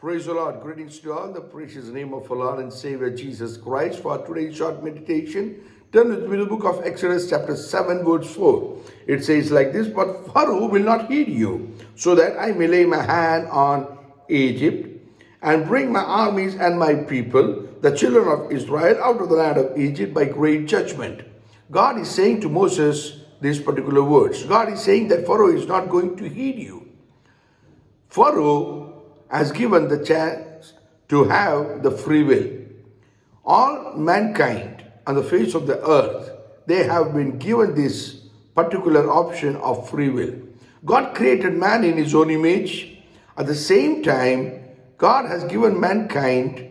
Praise the Lord. Greetings to all in the precious name of our Lord and Savior Jesus Christ. For today's short meditation, turn with me to the book of Exodus chapter 7 verse 4. It says like this, "But Pharaoh will not heed you, so that I may lay my hand on Egypt and bring my armies and my people, the children of Israel, out of the land of Egypt by great judgment." God is saying to Moses these particular words. God is saying that Pharaoh is not going to heed you. Pharaoh has given the chance to have the free will. All mankind on the face of the earth, they have been given this particular option of free will. God created man in his own image. At the same time, God has given mankind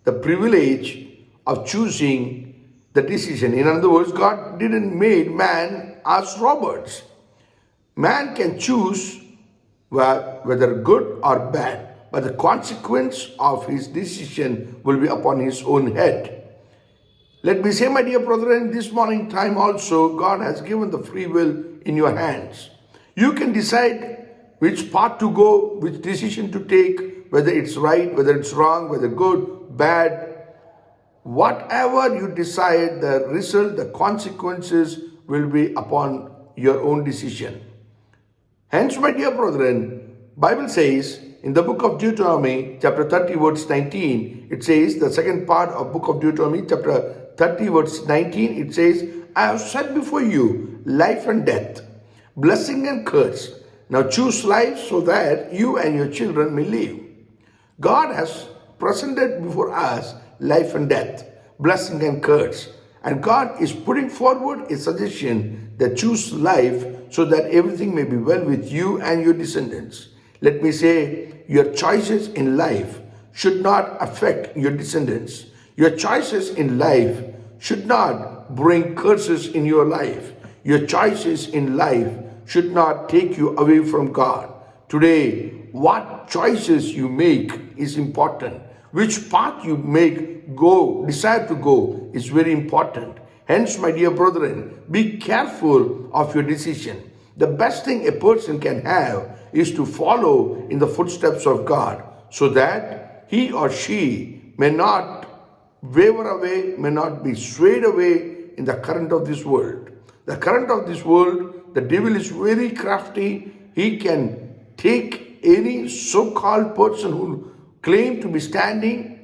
the privilege of choosing the decision. In other words, God didn't make man as robots. Man can choose whether good or bad, but the consequence of his decision will be upon his own head. Let me say, my dear brethren, this morning time also, God has given the free will in your hands. You can decide which path to go, which decision to take, whether it's right, whether it's wrong, whether good, bad. Whatever you decide, the result, the consequences will be upon your own decision. Hence, my dear brethren, Bible says in the book of Deuteronomy, chapter 30, verse 19, it says, the second part of book of Deuteronomy, chapter 30, verse 19, it says, "I have set before you life and death, blessing and curse. Now choose life so that you and your children may live." God has presented before us life and death, blessing and curse. And God is putting forward a suggestion that choose life so that everything may be well with you and your descendants. Let me say, your choices in life should not affect your descendants. Your choices in life should not bring curses in your life. Your choices in life should not take you away from God. Today, what choices you make is important. Which path you decide to go is very important. Hence, my dear brethren, be careful of your decision. The best thing a person can have is to follow in the footsteps of God, so that he or she may not waver away, may not be swayed away in the current of this world. The current of this world, the devil is very crafty. He can take any so-called person who claim to be standing,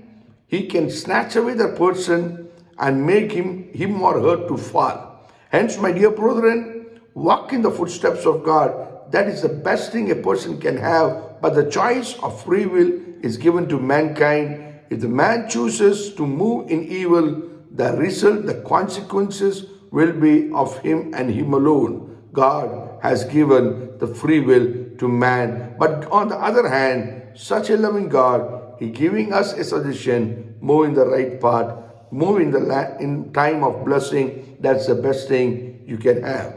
he can snatch away the person and make him or her to fall. Hence, my dear brethren, walk in the footsteps of God. That is the best thing a person can have. But the choice of free will is given to mankind. If the man chooses to move in evil, the result, the consequences will be of him and him alone. God has given the free will to man. But on the other hand, such a loving God, He giving us a suggestion, move in the right path, move in time of blessing. That's the best thing you can have.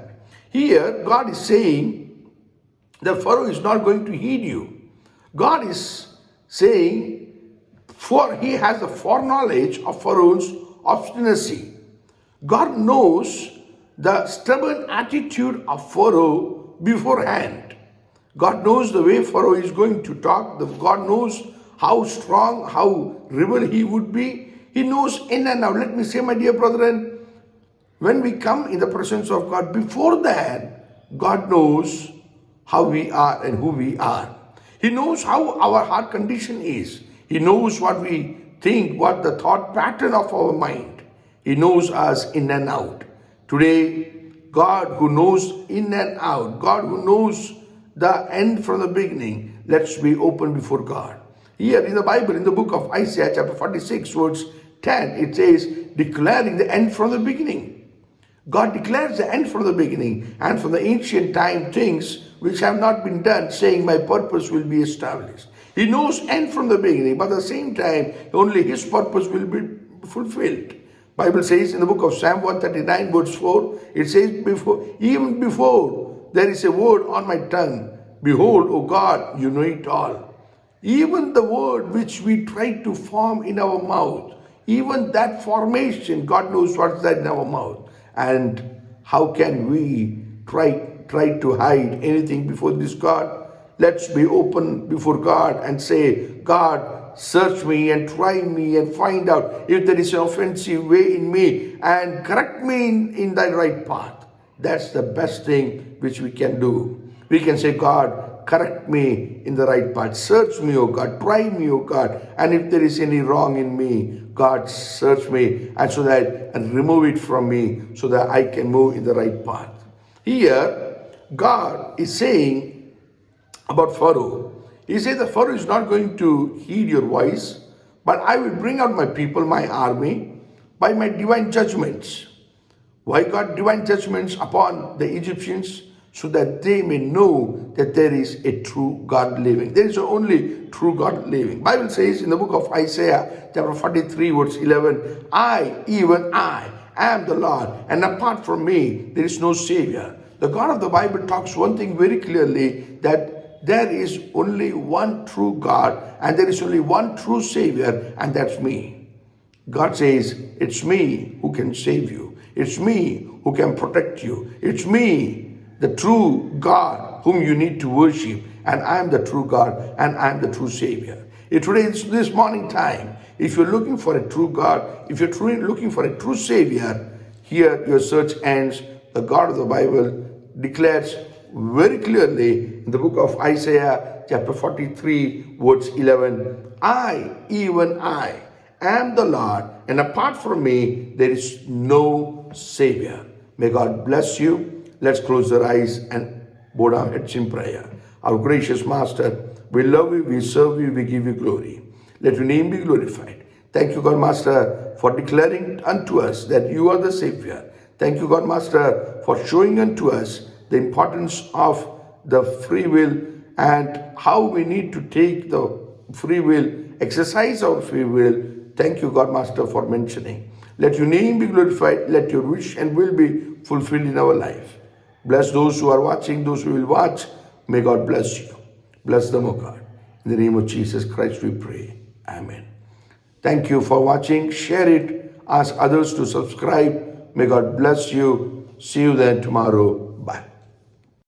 Here, God is saying that Pharaoh is not going to heed you. God is saying, for he has the foreknowledge of Pharaoh's obstinacy. God knows the stubborn attitude of Pharaoh beforehand. God knows the way Pharaoh is going to talk. God knows how strong, how rebel he would be. He knows in and out. Let me say, my dear brethren, when we come in the presence of God, before that, God knows how we are and who we are. He knows how our heart condition is. He knows what we think, what the thought pattern of our mind. He knows us in and out. Today, God who knows in and out, God who knows the end from the beginning, let's be open before God. Here in the Bible, in the book of Isaiah chapter 46 verse 10, it says, declaring the end from the beginning. God declares the end from the beginning, and from the ancient time things which have not been done, saying, my purpose will be established. He knows end from the beginning, but at the same time, only his purpose will be fulfilled. Bible says in the book of Psalm 139 verse 4, it says, even before there is a word on my tongue, behold, O God, you know it all. Even the word which we try to form in our mouth, even that formation, God knows what's that in our mouth. And how can we try to hide anything before this God? Let's be open before God and say, God, search me and try me and find out if there is an offensive way in me and correct me in the right path. That's the best thing which we can do. We can say, God, correct me in the right path. Search me, O God. Try me, O God. And if there is any wrong in me, God, search me and so that and remove it from me so that I can move in the right path. Here, God is saying about Pharaoh. He says the Pharaoh is not going to heed your voice, but I will bring out my people, my army, by my divine judgments. Why God divine judgments upon the Egyptians? So that they may know that there is a true God living. There is only true God living. Bible says in the book of Isaiah, chapter 43, verse 11, I, even I, am the Lord, and apart from me, there is no Savior. The God of the Bible talks one thing very clearly, that there is only one true God, and there is only one true Savior, and that's me. God says, it's me who can save you. It's me who can protect you. It's me, the true God whom you need to worship. And I am the true God, and I am the true Savior. Today, this morning time, if you're looking for a true God, if you're truly looking for a true Savior, here your search ends. The God of the Bible declares very clearly in the book of Isaiah, chapter 43, verse 11, I, even I, am the Lord, and apart from me, there is no Savior. May God bless you. Let's close our eyes and bow down heads in prayer. Our gracious Master, we love you, we serve you, we give you glory. Let your name be glorified. Thank you, God Master, for declaring unto us that you are the Savior. Thank you, God Master, for showing unto us the importance of the free will and how we need to take the free will, exercise our free will. Thank you, God Master, for mentioning. Let your name be glorified. Let your wish and will be fulfilled in our life. Bless those who are watching, those who will watch. May God bless you. Bless them, O God. In the name of Jesus Christ we pray. Amen. Thank you for watching. Share it. Ask others to subscribe. May God bless you. See you then tomorrow.